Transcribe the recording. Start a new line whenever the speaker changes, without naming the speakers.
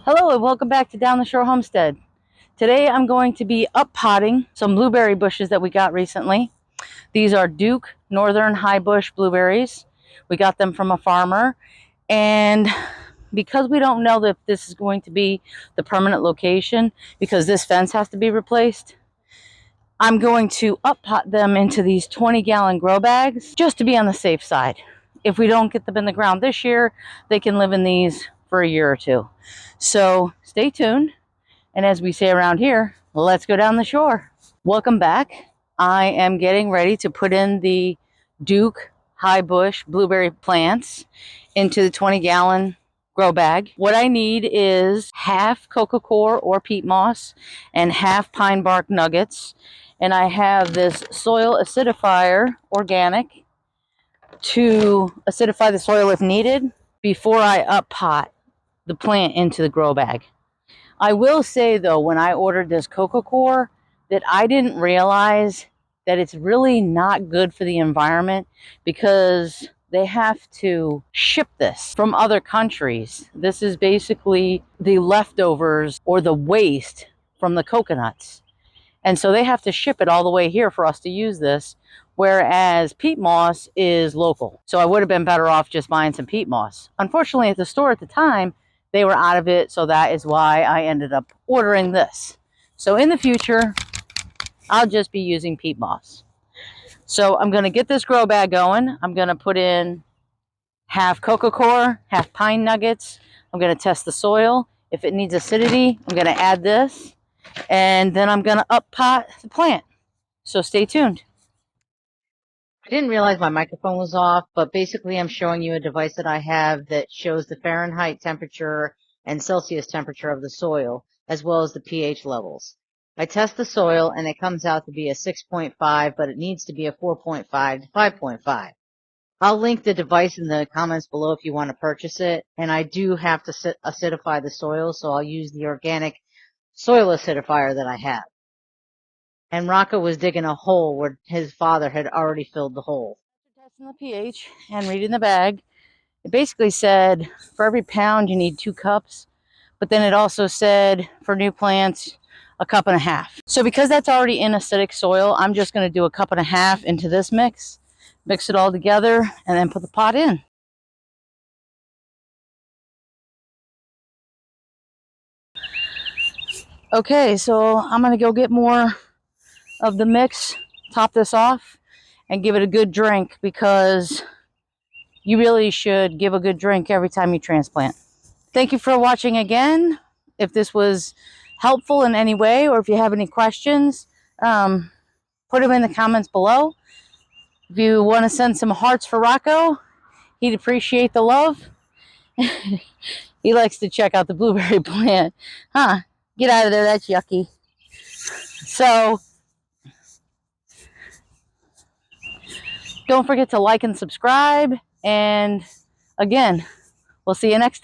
Hello and welcome back to Down the Shore Homestead. Today I'm going to be up-potting some blueberry bushes that we got recently. These are Duke Northern Highbush Blueberries. We got them from a farmer, and because we don't know that this is going to be the permanent location, because this fence has to be replaced, I'm going to up-pot them into these 20-gallon grow bags just to be on the safe side. If we don't get them in the ground this year, they can live in these for a year or two. So stay tuned. And as we say around here, let's go down the shore. Welcome back. I am getting ready to put in the Duke Highbush Blueberry plants into the 20-gallon grow bag. What I need is half coco coir or peat moss and half pine bark nuggets. And I have this soil acidifier, organic, to acidify the soil if needed before I up pot the plant into the grow bag. I will say though, when I ordered this coco coir, that I didn't realize that it's really not good for the environment, because they have to ship this from other countries. This is basically the leftovers or the waste from the coconuts. And so they have to ship it all the way here for us to use this, whereas peat moss is local. So I would have been better off just buying some peat moss. Unfortunately, at the store at the time, they were out of it, so that is why I ended up ordering this. So in the future, I'll just be using peat moss. So I'm going to get this grow bag going. I'm going to put in half coco coir, half pine nuggets. I'm going to test the soil. If it needs acidity, I'm going to add this. And then I'm going to up pot the plant. So stay tuned. I didn't realize my microphone was off, but basically I'm showing you a device that I have that shows the Fahrenheit temperature and Celsius temperature of the soil, as well as the pH levels. I test the soil and it comes out to be a 6.5, but it needs to be a 4.5 to 5.5. I'll link the device in the comments below if you want to purchase it, and I do have to acidify the soil, so I'll use the organic soil acidifier that I have. And Rocco was digging a hole where his father had already filled the hole. After testing the pH and reading the bag, it basically said for every pound you need 2 cups, but then it also said for new plants, 1.5 cups. So because that's already in acidic soil, I'm just going to do 1.5 cups into this mix, mix it all together, and then put the pot in. Okay, so I'm going to go get more of the mix, top this off, and give it a good drink, because you really should give a good drink every time you transplant. Thank you for watching again. If this was helpful in any way, or if you have any questions, put them in the comments below. If you want to send some hearts for Rocco, he'd appreciate the love. He likes to check out the blueberry plant. Huh, get out of there, that's yucky. So don't forget to like and subscribe. And again, we'll see you next time.